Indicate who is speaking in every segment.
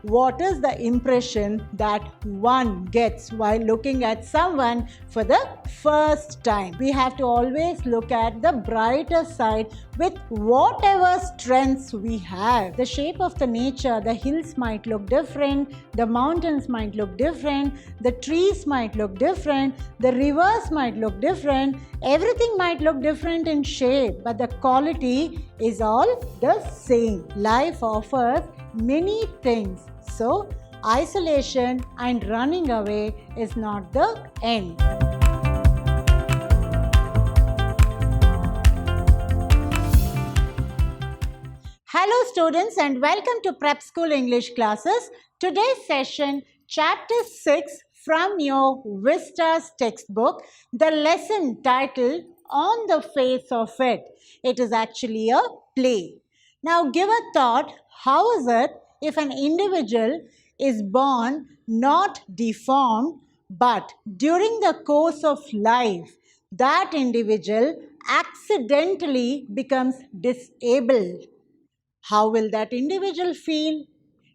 Speaker 1: What is the impression that one gets while looking at someone for the first time? We have to always look at the brighter side with whatever strengths we have. The shape of the nature, the hills might look different, the mountains might look different, the trees might look different, the rivers might look different, everything might look different in shape, but the quality is all the same. Life offers many things. So, isolation and running away is not the end. Hello students and welcome to Prep School English classes. Today's session, chapter 6 from your Vistas textbook, the lesson titled On the Face of It. It is actually a play. Now give a thought, how is it if an individual is born not deformed, but during the course of life, that individual accidentally becomes disabled? How will that individual feel?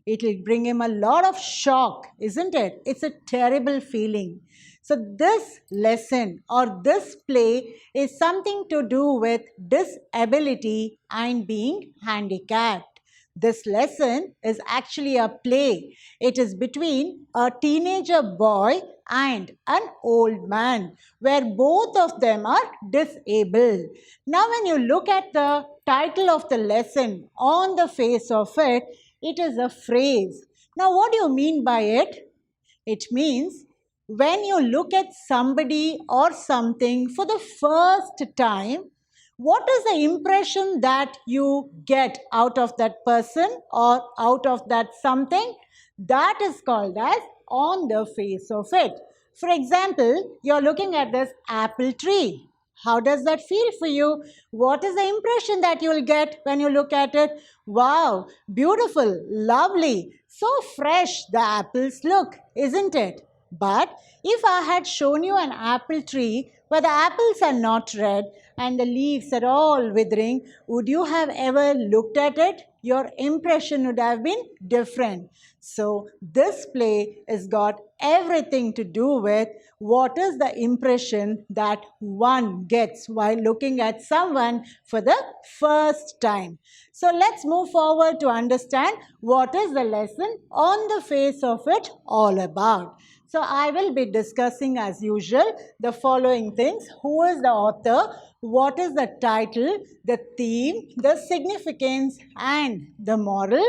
Speaker 1: It will bring him a lot of shock, isn't it? It's a terrible feeling. So this lesson or this play is something to do with disability and being handicapped. This lesson is actually a play. It is between a teenager boy and an old man, where both of them are disabled. Now, when you look at the title of the lesson, On the Face of It, it is a phrase. Now, what do you mean by it? It means when you look at somebody or something for the first time, what is the impression that you get out of that person or out of that something? That is called as on the face of it. For example, you're looking at this apple tree. How does that feel for you? What is the impression that you'll get when you look at it? Wow, beautiful, lovely, so fresh the apples look, isn't it? But if I had shown you an apple tree where the apples are not red and the leaves are all withering, would you have ever looked at it? Your impression would have been different. So this play has got everything to do with what is the impression that one gets while looking at someone for the first time. So let's move forward to understand what is the lesson on the face of it all about. So I will be discussing as usual the following things. Who is the author? What is the title? The theme, the significance and the moral.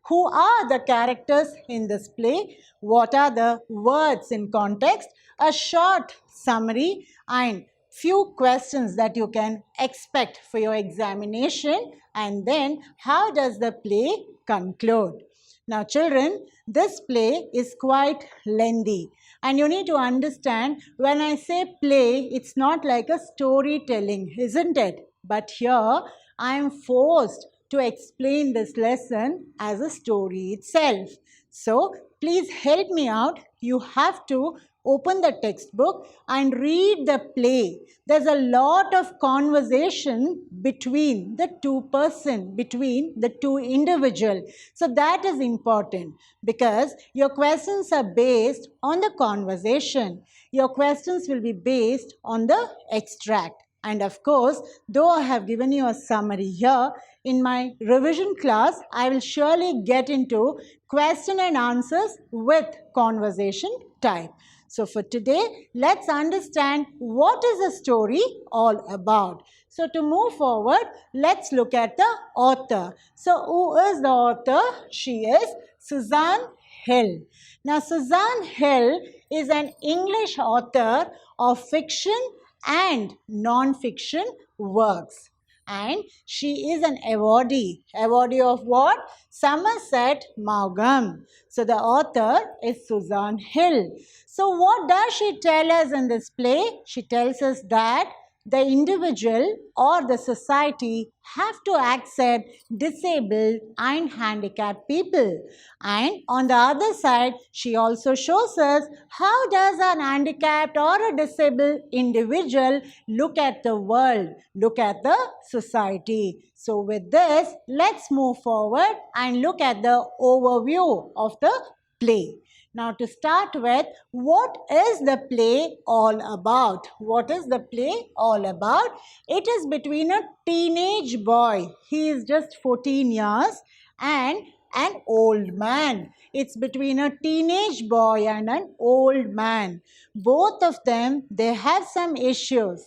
Speaker 1: Who are the characters in this play? What are the words in context? A short summary and few questions that you can expect for your examination, and then how does the play conclude? Now children, this play is quite lengthy and you need to understand when I say play, it's not like a storytelling, isn't it? But here I am forced to explain this lesson as a story itself. So please help me out. You have to open the textbook and read the play. There's a lot of conversation between the two person, between the two individual. So that is important because your questions are based on the conversation. Your questions will be based on the extract. And of course, though I have given you a summary here, in my revision class, I will surely get into question and answers with conversation type. So for today, let's understand what is the story all about. So to move forward, let's look at the author. So who is the author? She is Suzanne Hill. Now Suzanne Hill is an English author of fiction and non-fiction works. And she is an awardee. Awardee of what? Somerset Maugham. So the author is Suzanne Hill. So what does she tell us in this play? She tells us that the individual or the society have to accept disabled and handicapped people. And on the other side, she also shows us how does an handicapped or a disabled individual look at the world, look at the society. So with this, let's move forward and look at the overview of the play. Now to start with, what is the play all about? What is the play all about? It is between a teenage boy, he is just 14 years, and an old man. It's between a teenage boy and an old man. Both of them, they have some issues.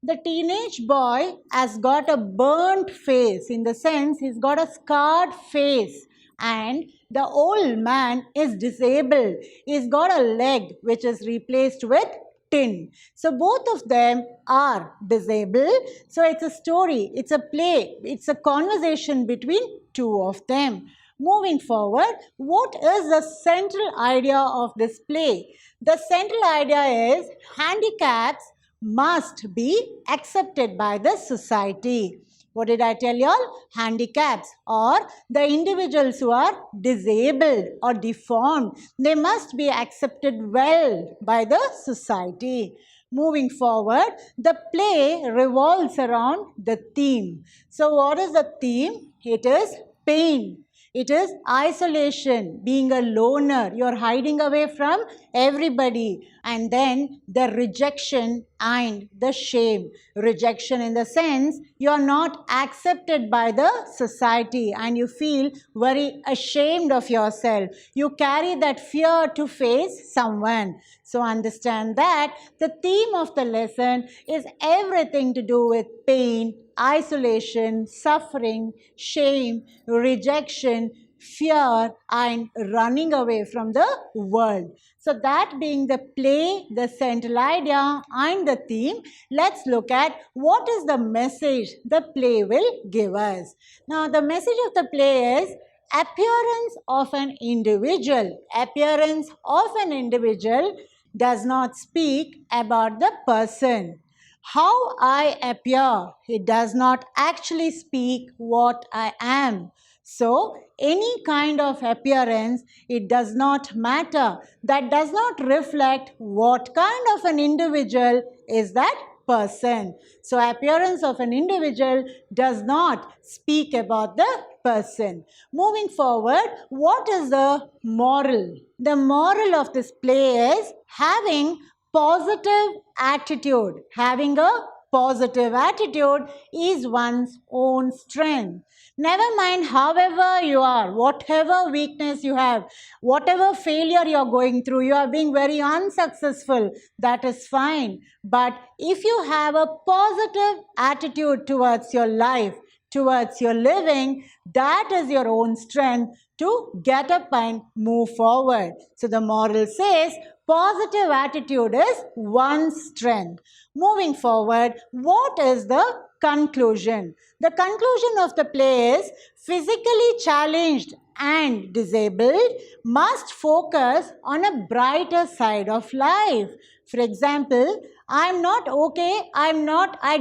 Speaker 1: The teenage boy has got a burnt face, in the sense he's got a scarred face, and the old man is disabled. He's got a leg which is replaced with tin. So both of them are disabled. So it's a story, it's a play, it's a conversation between two of them. Moving forward, what is the central idea of this play? The central idea is handicaps must be accepted by the society. What did I tell you all? Handicaps or the individuals who are disabled or deformed, they must be accepted well by the society. Moving forward, the play revolves around the theme. So what is the theme? It is pain. It is isolation, being a loner. You're hiding away from everybody. And then the rejection and the shame. Rejection in the sense you're not accepted by the society and you feel very ashamed of yourself. You carry that fear to face someone. So understand that the theme of the lesson is everything to do with pain, isolation, suffering, shame, rejection, fear, and running away from the world. So that being the play, the central idea and the theme, let's look at what is the message the play will give us. Now the message of the play is appearance of an individual. Appearance of an individual does not speak about the person. How I appear, it does not actually speak what I am. So, any kind of appearance, it does not matter. That does not reflect what kind of an individual is that person. So, appearance of an individual does not speak about the person. Moving forward, what is the moral? The moral of this play is having positive attitude. Having a positive attitude is one's own strength. Never mind however you are, whatever weakness you have, whatever failure you are going through, you are being very unsuccessful, that is fine. But if you have a positive attitude towards your life, towards your living, that is your own strength to get up and move forward. So the moral says, positive attitude is one's strength. Moving forward, what is the conclusion? The conclusion of the play is physically challenged and disabled must focus on a brighter side of life. For example, I'm not okay, I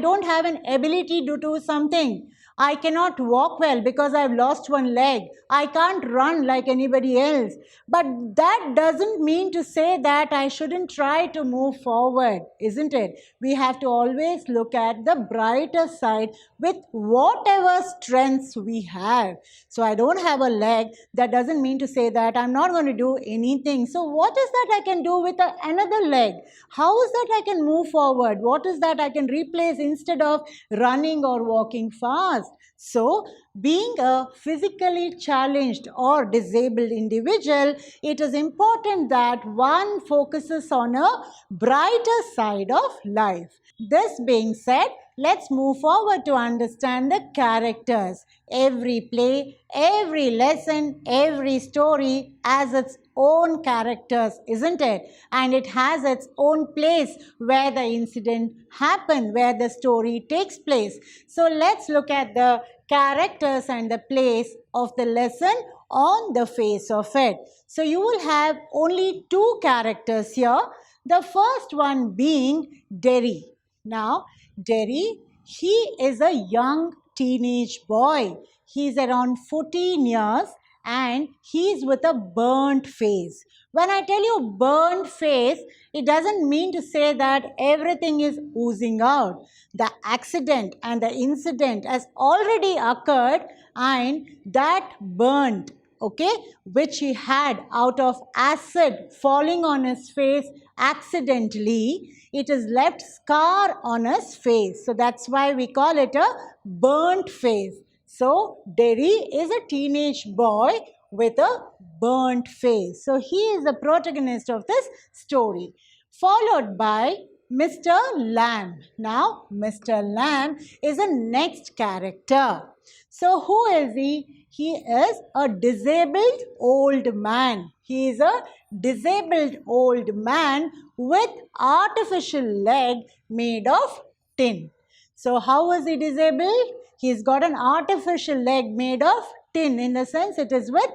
Speaker 1: don't have an ability to do something. I cannot walk well because I've lost one leg. I can't run like anybody else. But that doesn't mean to say that I shouldn't try to move forward, isn't it? We have to always look at the brighter side with whatever strengths we have. So I don't have a leg. That doesn't mean to say that I'm not going to do anything. So what is that I can do with another leg? How is that I can move forward? What is that I can replace instead of running or walking fast? So, being a physically challenged or disabled individual, it is important that one focuses on a brighter side of life. This being said, let's move forward to understand the characters. Every play, every lesson, every story has its own characters, isn't it? And it has its own place where the incident happened, where the story takes place. So let's look at the characters and the place of the lesson on the face of it. So you will have only two characters here. The first one being Derry. Now, Derry, he is a young teenage boy. He's around 14 years and he's with a burnt face. When I tell you burnt face, it doesn't mean to say that everything is oozing out. The accident and the incident has already occurred and that burnt, okay, which he had out of acid falling on his face accidentally, it has left scar on his face. So that's why we call it a burnt face. So Derry is a teenage boy with a burnt face. So he is the protagonist of this story, followed by Mr. Lamb. Now, Mr. Lamb is the next character. So, who is he? He is a disabled old man. He is a disabled old man with artificial leg made of tin. So, how is he disabled? He's got an artificial leg made of tin, in the sense it is with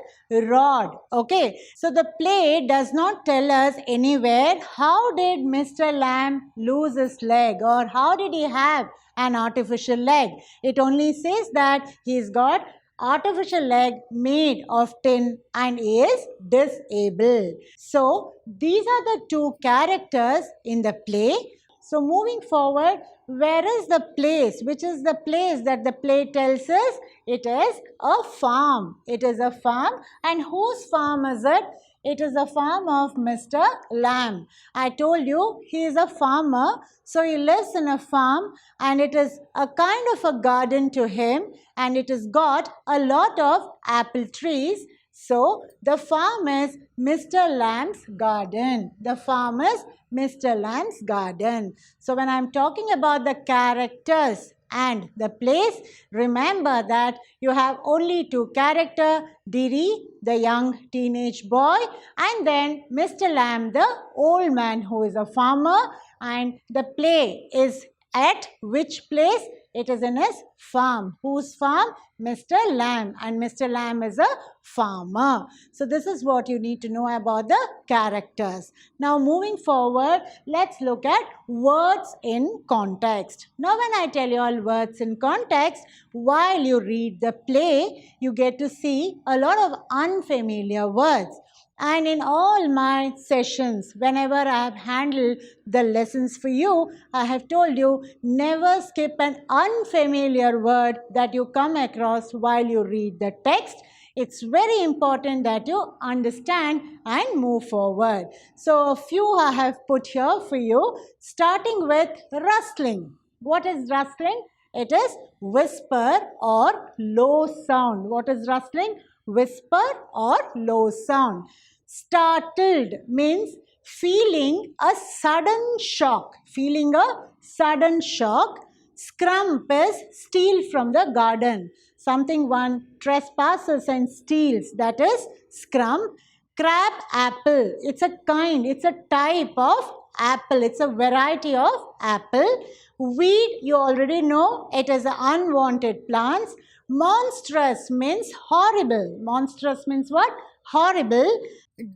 Speaker 1: rod. Okay, so the play does not tell us anywhere how did Mr. Lamb lose his leg or how did he have an artificial leg. It only says that he's got artificial leg made of tin and is disabled. So these are the two characters in the play. So moving forward, where is the place? Which is the place that the play tells us? It is a farm. It is a farm. And whose farm is it? It is a farm of Mr. Lamb. I told you he is a farmer. So he lives in a farm and it is a kind of a garden to him and it has got a lot of apple trees. So the farm is Mr. Lamb's garden. The farm is Mr. Lamb's garden. So when I'm talking about the characters and the place, remember that you have only two characters, Derry, the young teenage boy, and then Mr. Lamb, the old man who is a farmer, and the play is at which place? It is in his farm. Whose farm? Mr. Lamb. And Mr. Lamb is a farmer. So this is what you need to know about the characters. Now moving forward, let's look at words in context. Now when I tell you all words in context, while you read the play, you get to see a lot of unfamiliar words. And in all my sessions, whenever I have handled the lessons for you, I have told you never skip an unfamiliar word that you come across while you read the text. It's very important that you understand and move forward. So a few I have put here for you, starting with rustling. What is rustling? It is whisper or low sound. What is rustling? Whisper or low sound. Startled means feeling a sudden shock. Feeling a sudden shock. Scrump is steal from the garden. Something one trespasses and steals. That is scrump. Crab apple. It's a kind, it's a type of apple. It's a variety of apple. Weed, you already know, it is an unwanted plants. Monstrous means horrible. Monstrous means what? Horrible.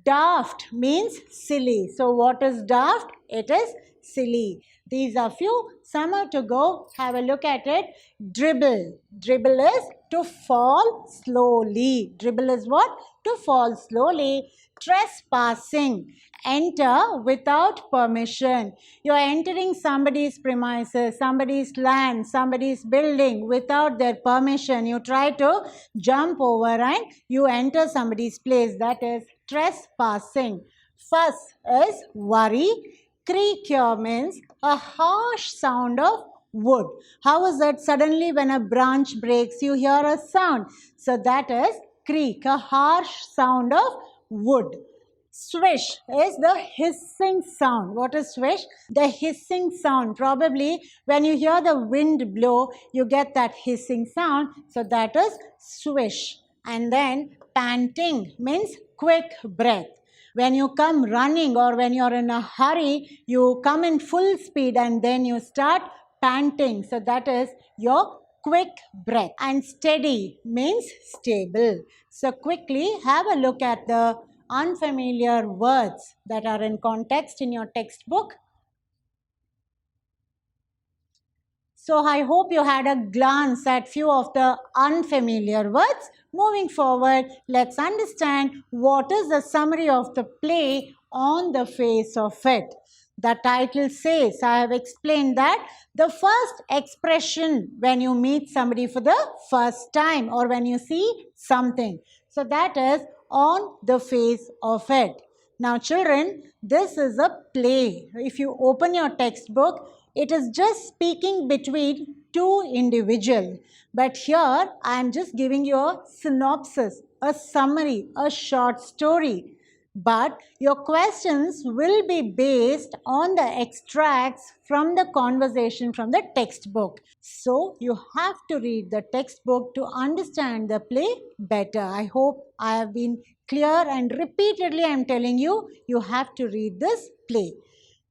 Speaker 1: Daft means silly. So what is daft? It is silly. These are few. Some are to go. Have a look at it. Dribble. Dribble is to fall slowly. Dribble is what? To fall slowly. Trespassing. Enter without permission. You are entering somebody's premises, somebody's land, somebody's building without their permission. You try to jump over and you enter somebody's place. That is trespassing. Fuss is worry. Creak here means a harsh sound of wood. How is that? Suddenly when a branch breaks, you hear a sound. So that is creak, a harsh sound of wood. Swish is the hissing sound. What is swish? The hissing sound. Probably when you hear the wind blow, you get that hissing sound. So that is swish. And then panting means quick breath. When you come running or when you're in a hurry, you come in full speed and then you start panting. So that is your quick breath. And steady means stable. So quickly have a look at the unfamiliar words that are in context in your textbook. So I hope you had a glance at few of the unfamiliar words. Moving forward, let's understand what is the summary of the play On the Face of It. The title says, I have explained that the first expression when you meet somebody for the first time or when you see something. So that is on the face of it. Now children, this is a play. If you open your textbook, it is just speaking between two individuals. But here I am just giving you a synopsis, a summary, a short story. But your questions will be based on the extracts from the conversation from the textbook. So you have to read the textbook to understand the play better. I hope I have been clear, and repeatedly I am telling you, you have to read this play.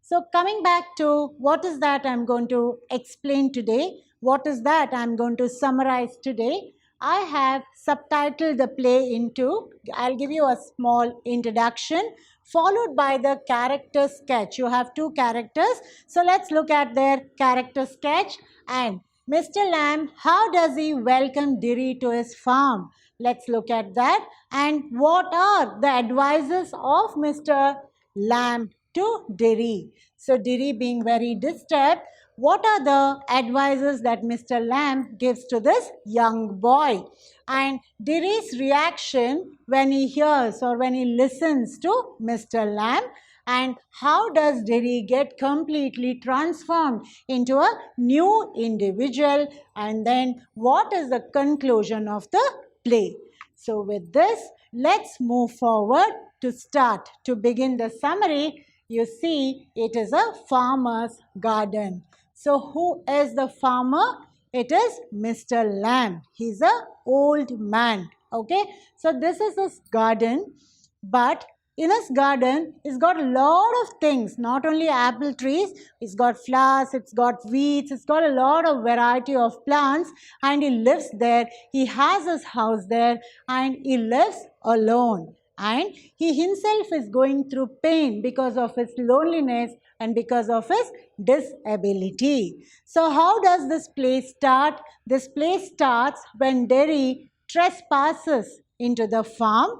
Speaker 1: So coming back to what is that I'm going to explain today, what is that I'm going to summarize today, I have subtitled the play into, I'll give you a small introduction followed by the character sketch. You have two characters, so let's look at their character sketch. And Mr. Lamb, how does he welcome Diri to his farm? Let's look at that. And what are the advices of Mr. Lamb to Diri? So Diri being very disturbed, what are the advices that Mr. Lamb gives to this young boy? And Diri's reaction when he hears or when he listens to Mr. Lamb, and how does Diri get completely transformed into a new individual, and then what is the conclusion of the play? So with this, let's move forward to begin the summary. You see, it is a farmer's garden. So who is the farmer? It is Mr. Lamb. He's an old man. Okay. So this is his garden. But in his garden, he's got a lot of things. Not only apple trees. It's got flowers. It's got weeds. It's got a lot of variety of plants. And he lives there. He has his house there. And he lives alone. And he himself is going through pain because of his loneliness and because of his disability. So how does this play start? This play starts when Diri trespasses into the farm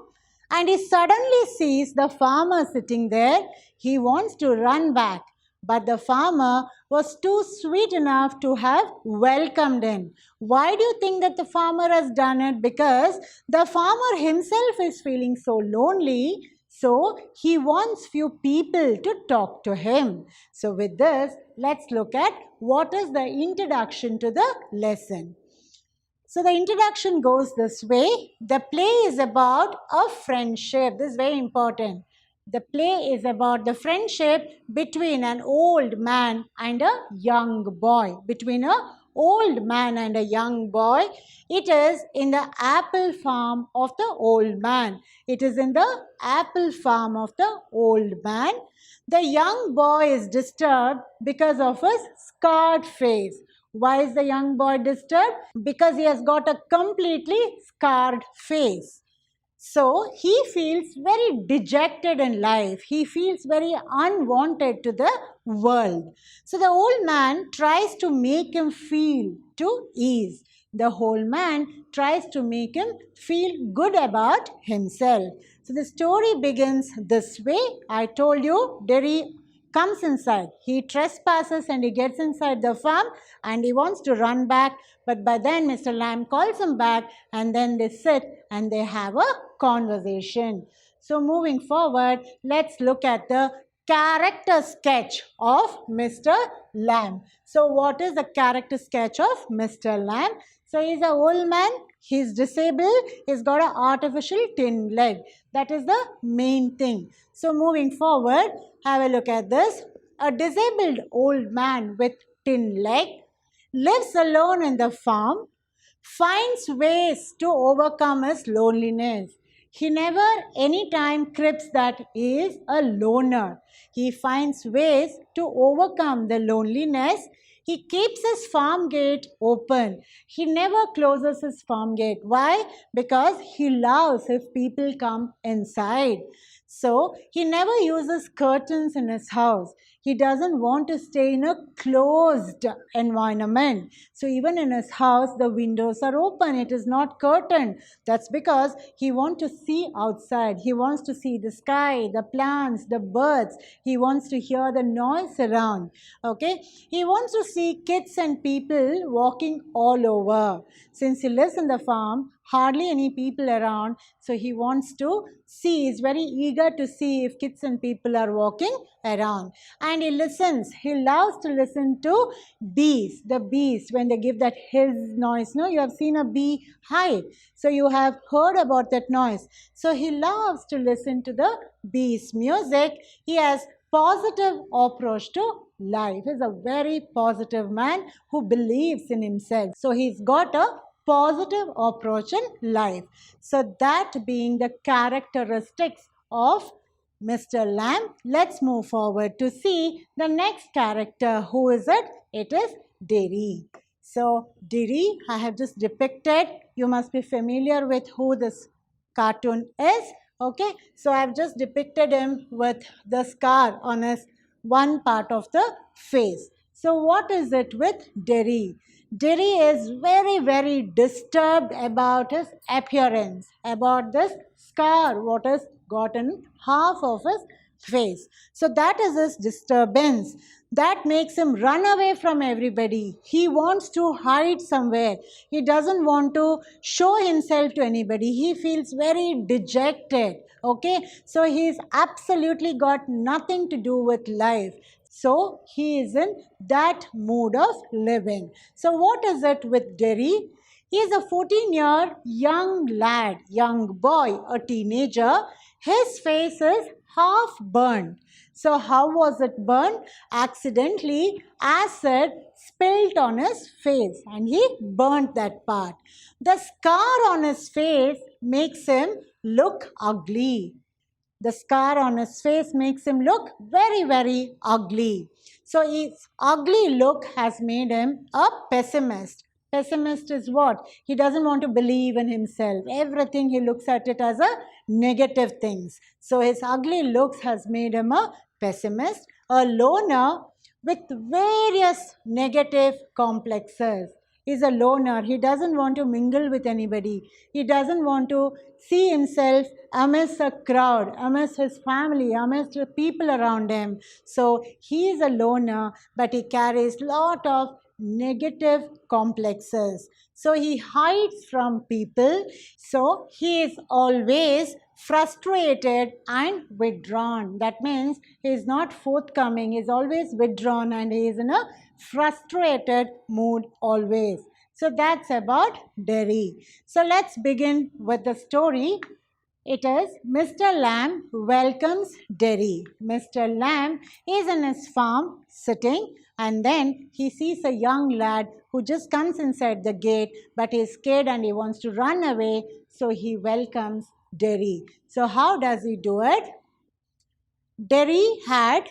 Speaker 1: and he suddenly sees the farmer sitting there. He wants to run back, but the farmer was too sweet enough to have welcomed him. Why do you think that the farmer has done it? Because the farmer himself is feeling so lonely, so he wants few people to talk to him. So with this, let's look at what is the introduction to the lesson. So the introduction goes this way. The play is about a friendship. This is very important. The play is about the friendship between an old man and a young boy. Between a old man and a young boy. It is in the apple farm of the old man. It is in the apple farm of the old man. The young boy is disturbed because of his scarred face. Why is the young boy disturbed? Because he has got a completely scarred face. So he feels very dejected in life. He feels very unwanted to the world. So the old man tries to make him feel to ease. The old man tries to make him feel good about himself. So the story begins this way. I told you, Diri comes inside. He trespasses and he gets inside the farm and he wants to run back. But by then Mr. Lamb calls him back and then they sit and they have a conversation. So moving forward, let's look at the character sketch of Mr. Lamb. So what is the character sketch of Mr. Lamb? So he's an old man, he's disabled, he's got an artificial tin leg. That is the main thing. So moving forward, have a look at this. A disabled old man with tin leg lives alone in the farm, finds ways to overcome his loneliness. He never anytime cribs that he is a loner. He finds ways to overcome the loneliness. He keeps his farm gate open. He never closes his farm gate. Why? Because he loves if people come inside. So he never uses curtains in his house. He doesn't want to stay in a closed environment. So even in his house, the windows are open. It is not curtained. That's because he wants to see outside. He wants to see the sky, the plants, the birds. He wants to hear the noise around. Okay. He wants to see kids and people walking all over. Since he lives in the farm, hardly any people around, so he wants to see, he's very eager to see if kids and people are walking around. And he listens, he loves to listen to bees, the bees when they give that hiss noise. No, you have seen a bee high, so you have heard about that noise. So he loves to listen to the bees music. He has positive approach to life. He's a very positive man who believes in himself. So he's got a positive approach in life. So that being the characteristics of Mr. Lamb, let's move forward to see the next character. Who is it? It is Derry. So Derry, I have just depicted. You must be familiar with who this cartoon is. Okay, so I've just depicted him with the scar on his one part of the face. So what is it with Derry? Derry is very, very disturbed about his appearance, about this scar, what has gotten half of his face. So that is his disturbance. That makes him run away from everybody. He wants to hide somewhere. He doesn't want to show himself to anybody. He feels very dejected. Okay, so he's absolutely got nothing to do with life. So he is in that mood of living. So what is it with Derry? He is a 14-year young lad, young boy, a teenager. His face is half burned. So how was it burned? Accidentally, acid spilled on his face and he burnt that part. The scar on his face makes him look ugly. The scar on his face makes him look very, very ugly. So his ugly look has made him a pessimist. Pessimist is what? He doesn't want to believe in himself. Everything he looks at it as a negative things. So his ugly looks has made him a pessimist, a loner with various negative complexes. He's a loner. He doesn't want to mingle with anybody. He doesn't want to see himself amidst a crowd, amidst his family, amidst the people around him. So he is a loner, but he carries lot of negative complexes. So he hides from people. So he is always frustrated and withdrawn. That means he is not forthcoming. He is always withdrawn and he is in a frustrated mood always. So that's about Derry. So let's begin with the story. It is Mr. Lamb welcomes Derry. Mr. Lamb is in his farm sitting and then he sees a young lad who just comes inside the gate but is scared and he wants to run away. So he welcomes Derry. So how does he do it? Derry had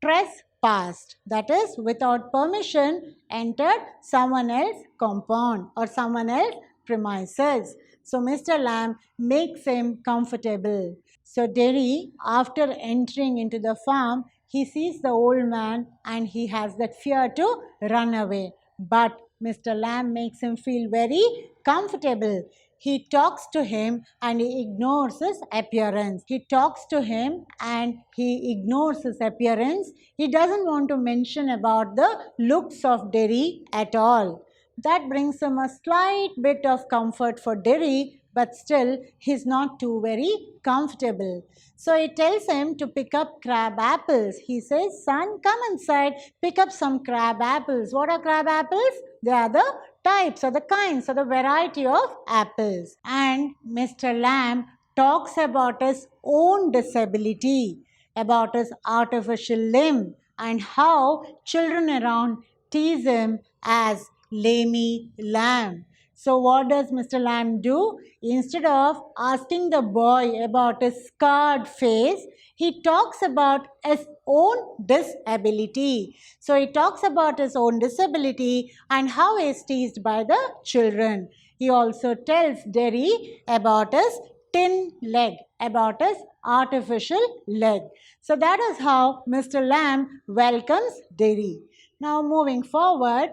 Speaker 1: trespassed, that is, without permission, entered someone else's compound or someone else's premises. So Mr. Lamb makes him comfortable. So Derry, after entering into the farm, he sees the old man and he has that fear to run away. But Mr. Lamb makes him feel very comfortable. He talks to him and he ignores his appearance. He talks to him and he ignores his appearance. He doesn't want to mention about the looks of Derry at all. That brings him a slight bit of comfort for Derry, but still he's not too very comfortable. So he tells him to pick up crab apples. He says, son, come inside, pick up some crab apples. What are crab apples? They are the types or the kinds or the variety of apples. And Mr. Lamb talks about his own disability, about his artificial limb and how children around tease him as Lamey Lamb. So what does Mr. Lamb do? Instead of asking the boy about his scarred face, he talks about his own disability. So he talks about his own disability and how he is teased by the children. He also tells Derry about his tin leg, about his artificial leg. So that is how Mr. Lamb welcomes Derry. Now moving forward,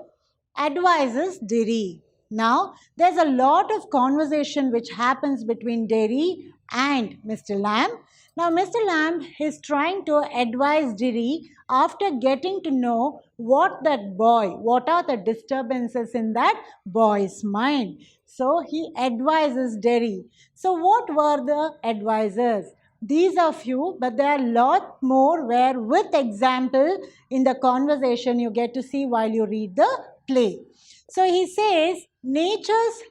Speaker 1: advises Derry. Now there's a lot of conversation which happens between Derry and Mr. Lamb. Now Mr. Lamb is trying to advise Derry after getting to know what are the disturbances in that boy's mind. So he advises Derry. So what were the advisors? These are few, but there are a lot more where with example in the conversation you get to see while you read the play. So he says nature's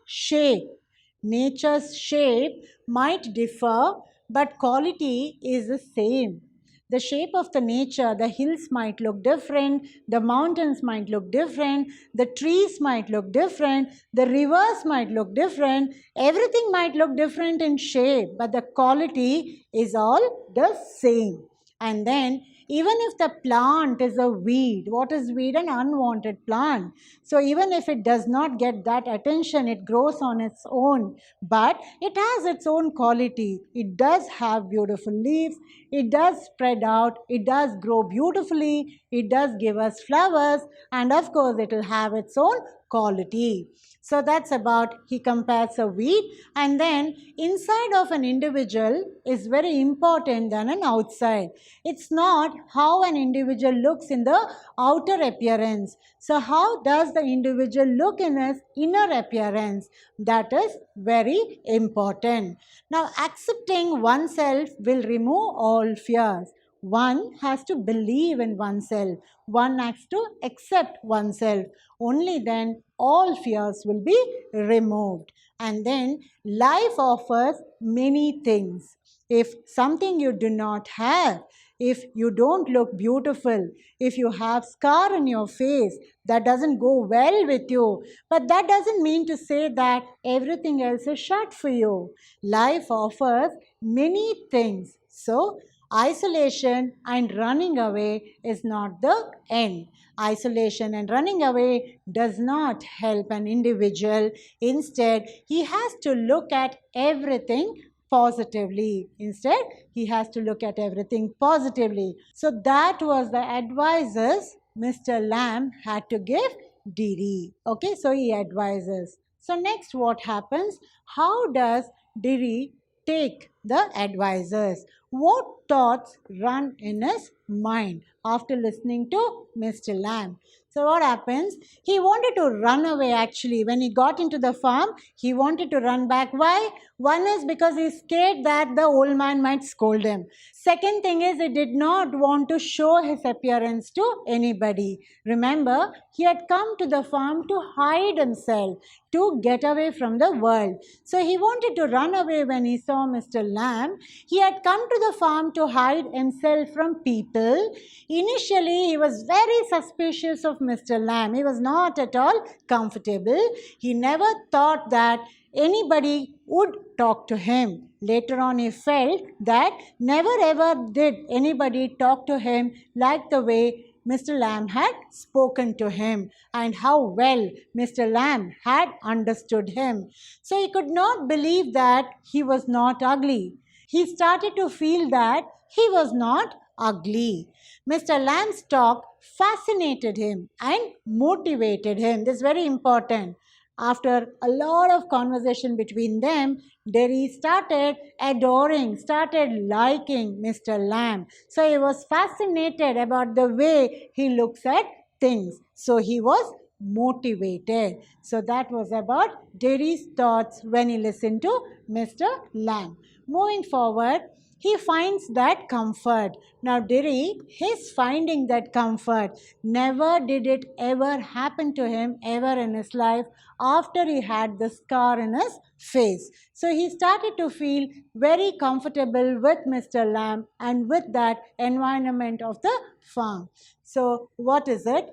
Speaker 1: shape might differ, but quality is the same. The shape of the nature, the hills might look different, the mountains might look different, the trees might look different, the rivers might look different, everything might look different in shape, but the quality is all the same. And then even if the plant is a weed, what is weed? An unwanted plant. So even if it does not get that attention, it grows on its own, but it has its own quality. It does have beautiful leaves, it does spread out, it does grow beautifully, it does give us flowers, and of course it will have its own quality. So that's about, he compares a weed. And then inside of an individual is very important than an outside. It's not how an individual looks in the outer appearance. So how does the individual look in his inner appearance? That is very important. Now accepting oneself will remove all fears. One has to believe in oneself. One has to accept oneself. Only then all fears will be removed. And then life offers many things. If something you do not have, if you don't look beautiful, if you have scar on your face, that doesn't go well with you. But that doesn't mean to say that everything else is shut for you. Life offers many things. So isolation and running away is not the end. Isolation and running away does not help an individual. Instead, he has to look at everything positively. Instead, he has to look at everything positively. So that was the advices Mr. Lamb had to give Derry. Okay, so he advises. So next what happens? How does Derry take the advisors? What thoughts run in his mind after listening to Mr. Lamb? So what happens? He wanted to run away actually. When he got into the farm, he wanted to run back. Why? One is because he's scared that the old man might scold him. Second thing is he did not want to show his appearance to anybody. Remember, he had come to the farm to hide himself, to get away from the world. So he wanted to run away when he saw Mr. Lamb. He had come to the farm to hide himself from people. Initially, he was very suspicious of Mr. Lamb. He was not at all comfortable. He never thought that anybody would talk to him. Later on, he felt that never ever did anybody talk to him like the way Mr. Lamb had spoken to him, and how well Mr. Lamb had understood him. So he could not believe that he was not ugly. He started to feel that he was not ugly. Mr. Lamb's talk fascinated him and motivated him. This is very important. After a lot of conversation between them, Derry started adoring, started liking Mr. Lamb. So he was fascinated about the way he looks at things. So he was motivated. So that was about Derry's thoughts when he listened to Mr. Lamb. Moving forward, he finds that comfort. Now Derry is finding that comfort. Never did it ever happen to him ever in his life after he had the scar in his face. So he started to feel very comfortable with Mr. Lamb and with that environment of the farm. So what is it?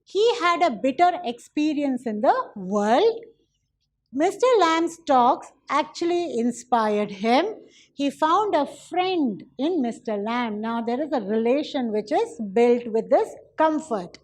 Speaker 1: He had a bitter experience in the world. Mr. Lamb's talks actually inspired him. He found a friend in Mr. Lamb. Now there is a relation which is built with this comfort.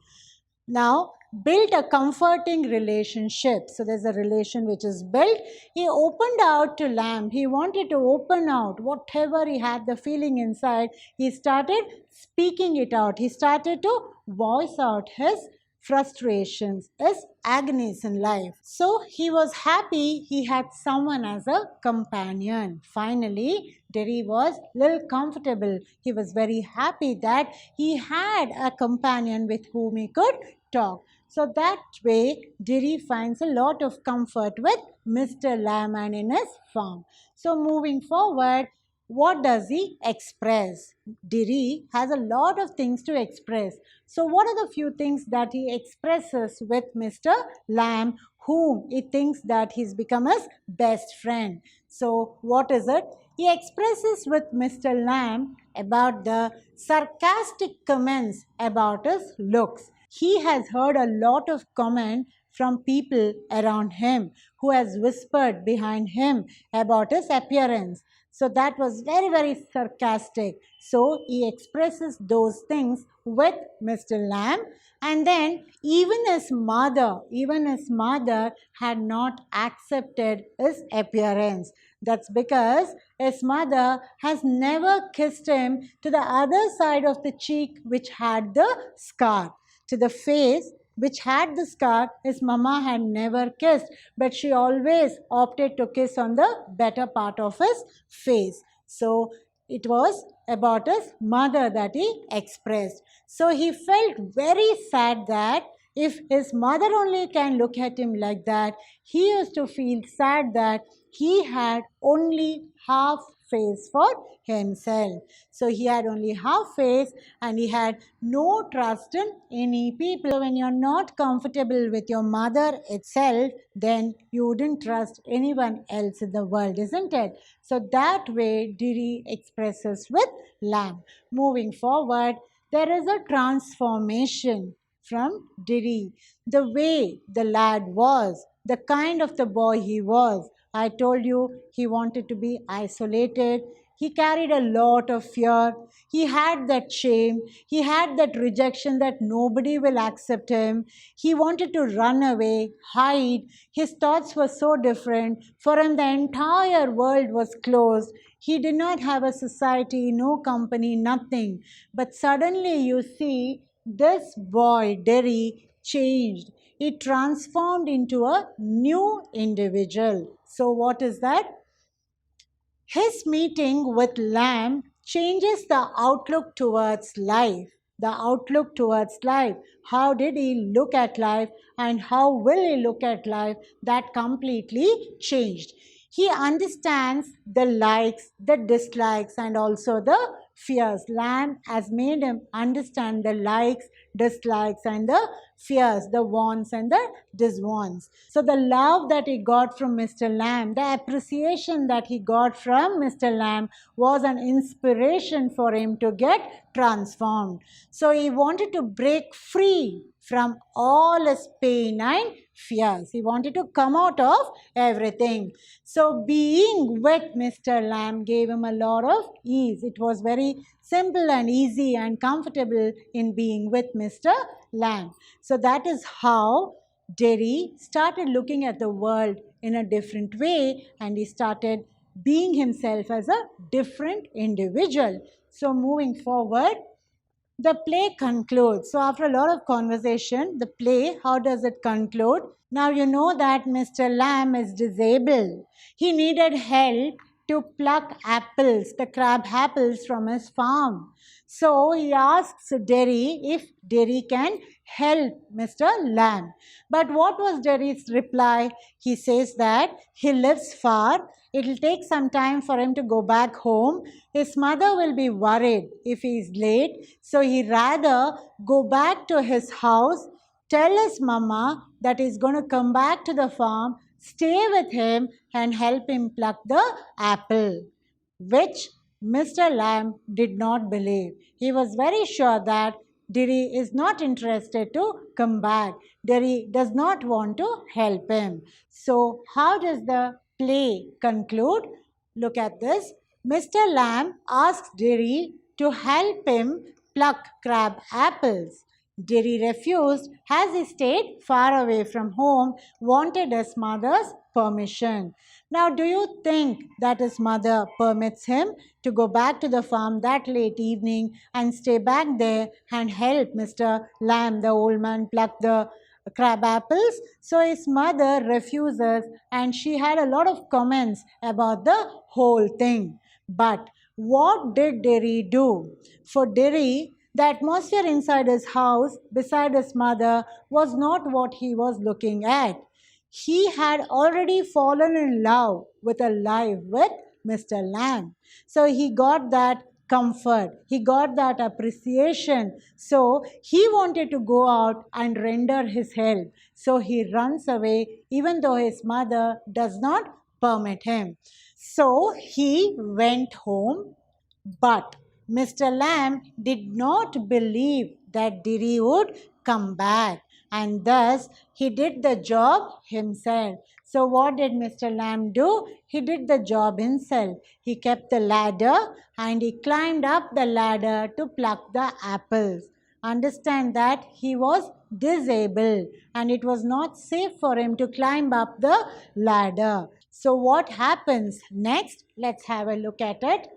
Speaker 1: Now built a comforting relationship. So there's a relation which is built. He opened out to Lamb. He wanted to open out whatever he had the feeling inside. He started speaking it out. He started to voice out his frustrations, his agonies in life. So he was happy he had someone as a companion. Finally, Derry was little comfortable. He was very happy that he had a companion with whom he could talk. So that way, Derry finds a lot of comfort with Mr. Lamb and in his farm. So moving forward, what does he express? Derry has a lot of things to express. So what are the few things that he expresses with Mr. Lamb, whom he thinks that he's become his best friend? So what is it? He expresses with Mr. Lamb about the sarcastic comments about his looks. He has heard a lot of comment from people around him who has whispered behind him about his appearance. So that was very, very sarcastic. So he expresses those things with Mr. Lamb. And then even his mother had not accepted his appearance. That's because his mother has never kissed him to the other side of the cheek which had the scar. To the face which had the scar, his mama had never kissed, but she always opted to kiss on the better part of his face. So it was about his mother that he expressed. So he felt very sad that if his mother only can look at him like that, he used to feel sad that he had only half face for himself. So he had only half face and he had no trust in any people. So when you're not comfortable with your mother itself, then you wouldn't trust anyone else in the world, isn't it? So that way Derry expresses with Lamb. Moving forward, there is a transformation from Derry. The way the lad was, the kind of the boy he was. I told you he wanted to be isolated. He carried a lot of fear. He had that shame. He had that rejection that nobody will accept him. He wanted to run away, hide. His thoughts were so different. For him, the entire world was closed. He did not have a society, no company, nothing. But suddenly you see this boy, Derry, changed. He transformed into a new individual. So what is that? His meeting with Lamb changes the outlook towards life. The outlook towards life. How did he look at life and how will he look at life? That completely changed. He understands the likes, the dislikes, and also the fears. Lamb has made him understand the likes, dislikes, and the fears, the wants and the diswants. So the love that he got from Mr. Lamb, the appreciation that he got from Mr. Lamb was an inspiration for him to get transformed. So he wanted to break free from all his pain and fears. He wanted to come out of everything. So being with Mr. Lamb gave him a lot of ease. It was very simple and easy and comfortable in being with Mr. Lamb. So that is how Derry started looking at the world in a different way and he started being himself as a different individual. So moving forward, the play concludes. So after a lot of conversation, the play, how does it conclude? Now you know that Mr. Lamb is disabled. He needed help to pluck apples, the crab apples from his farm. So he asks Derry if Derry can help Mr. Lamb. But what was Derry's reply? He says that he lives far. It will take some time for him to go back home. His mother will be worried if he is late. So he rather go back to his house, tell his mama that he's going to come back to the farm, stay with him and help him pluck the apple, which Mr. Lamb did not believe. He was very sure that Derry is not interested to come back. Derry does not want to help him. So how does the play conclude? Look at this. Mr. Lamb asks Derry to help him pluck crab apples. Derry refused as he stayed far away from home, wanted his mother's permission. Now, do you think that his mother permits him to go back to the farm that late evening and stay back there and help Mr. Lamb, the old man, pluck the crab apples? So his mother refuses, and she had a lot of comments about the whole thing. But what did Derry do? For Derry, the atmosphere inside his house, beside his mother, was not what he was looking at. He had already fallen in love with a life with Mr. Lamb. So he got that comfort, he got that appreciation. So he wanted to go out and render his help. So he runs away, even though his mother does not permit him. So he went home, but Mr. Lamb did not believe that Diri would come back, and thus he did the job himself. So, what did Mr. Lamb do? He did the job himself. He kept the ladder and he climbed up the ladder to pluck the apples. Understand that he was disabled and it was not safe for him to climb up the ladder. So, what happens next? Let's have a look at it.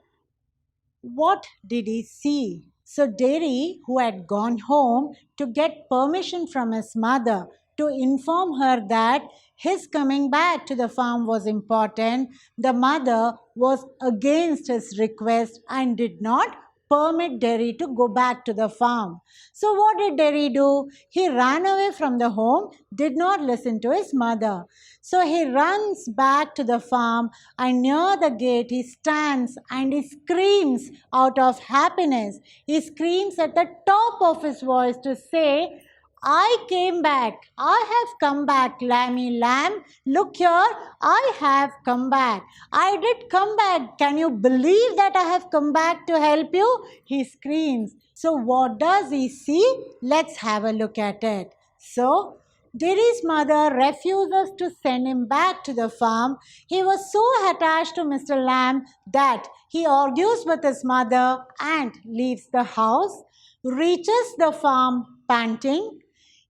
Speaker 1: What did he see? So Derry, who had gone home to get permission from his mother to inform her that his coming back to the farm was important, the mother was against his request and did not permit Derry to go back to the farm. So what did Derry do? He ran away from the home, did not listen to his mother. So he runs back to the farm, and near the gate he stands and he screams out of happiness. He screams at the top of his voice to say, I came back. I have come back, Lammy Lamb. Look here, I have come back. I did come back. Can you believe that I have come back to help you? He screams. So, what does he see? Let's have a look at it. So, Diri's mother refuses to send him back to the farm. He was so attached to Mr. Lamb that he argues with his mother and leaves the house, reaches the farm panting.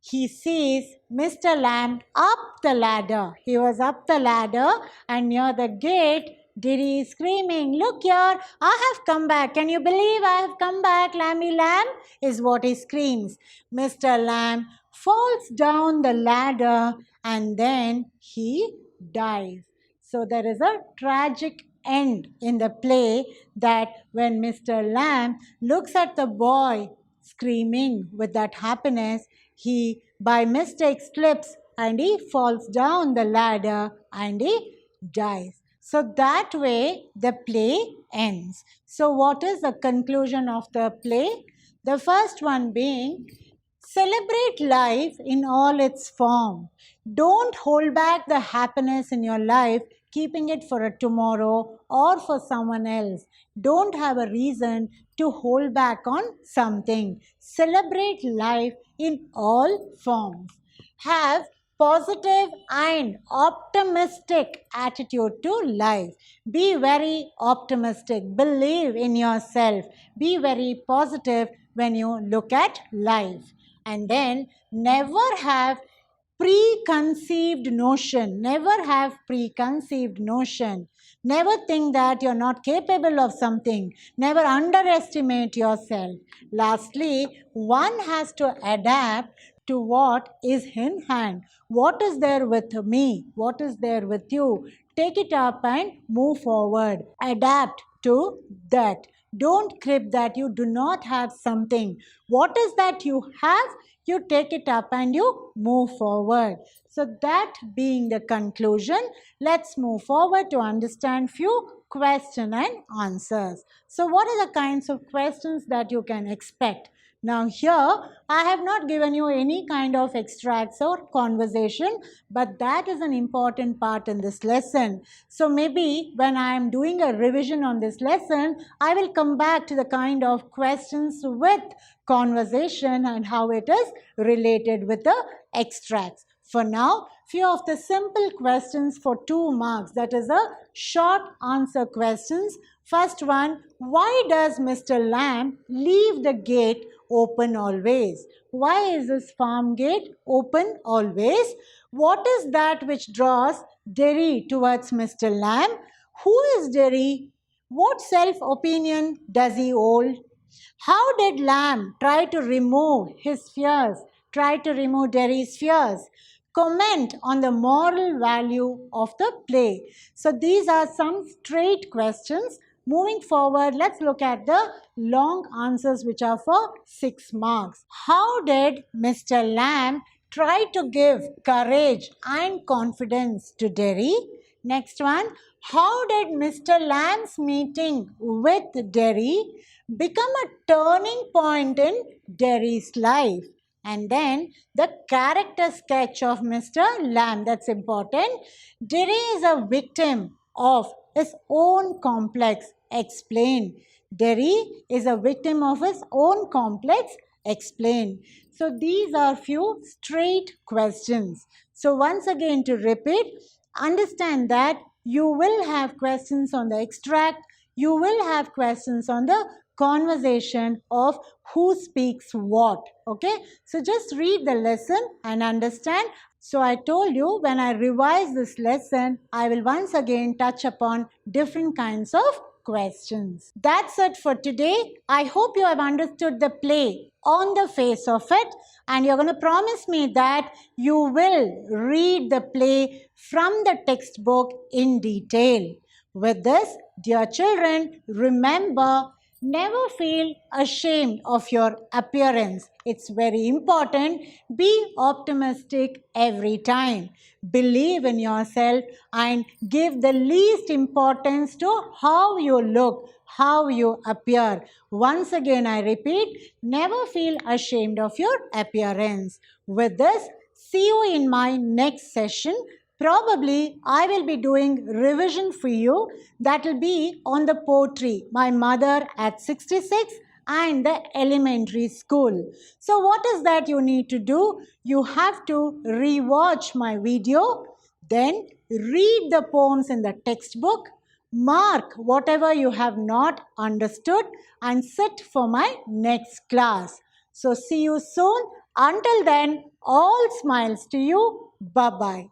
Speaker 1: He sees Mr. Lamb up the ladder. He was up the ladder, and near the gate, Diri is screaming, Look here, I have come back. Can you believe I have come back, Lammy Lamb? Is what he screams. Mr. Lamb falls down the ladder and then he dies. So there is a tragic end in the play that when Mr. Lamb looks at the boy screaming with that happiness, he by mistake slips and he falls down the ladder and he dies. So that way the play ends. So what is the conclusion of the play? The first one being, celebrate life in all its form. Don't hold back the happiness in your life, keeping it for a tomorrow or for someone else. Don't have a reason to hold back on something. Celebrate life in all forms. Have positive and optimistic attitude to life. Be very optimistic. Believe in yourself. Be very positive when you look at life. And then never have preconceived notion. Never have preconceived notion. Never think that you're not capable of something. Never underestimate yourself. Lastly, one has to adapt to what is in hand. What is there with me? What is there with you? Take it up and move forward. Adapt to that. Don't crib that you do not have something. What is that you have? You take it up and you move forward. So that being the conclusion, let's move forward to understand few question and answers. So what are the kinds of questions that you can expect? Now here, I have not given you any kind of extracts or conversation, but that is an important part in this lesson. So maybe when I am doing a revision on this lesson, I will come back to the kind of questions with conversation and how it is related with the extracts. For now, few of the simple questions for 2 marks, that is a short answer questions. First one, why does Mr. Lamb leave the gate open always. Why is this farm gate open always? What is that which draws Derry towards Mr. Lamb? Who is Derry? What self-opinion does he hold? How did Lamb try to remove his fears, try to remove Derry's fears? Comment on the moral value of the play. So these are some straight questions. Moving forward, let's look at the long answers which are for 6 marks. How did Mr. Lamb try to give courage and confidence to Derry? Next one, how did Mr. Lamb's meeting with Derry become a turning point in Derry's life? And then the character sketch of Mr. Lamb, that's important. Derry is a victim of his own complex. Explain. Derry is a victim of his own complex. Explain. So these are few straight questions. So once again to repeat, understand that you will have questions on the extract, you will have questions on the conversation of who speaks what. Okay, so just read the lesson and understand. So I told you when I revise this lesson, I will once again touch upon different kinds of questions. That's it for today. I hope you have understood the play on the face of it, and you're going to promise me that you will read the play from the textbook in detail. With this, dear children, remember, never feel ashamed of your appearance. It's very important. Be optimistic every time. Believe in yourself and give the least importance to how you look, how you appear. Once again, I repeat, never feel ashamed of your appearance. With this, see you in my next session. Probably I will be doing revision for you. That will be on the poetry, My Mother at 66 and the elementary school. So what is that you need to do? You have to rewatch my video, then read the poems in the textbook, mark whatever you have not understood and sit for my next class. So see you soon. Until then, all smiles to you. Bye-bye.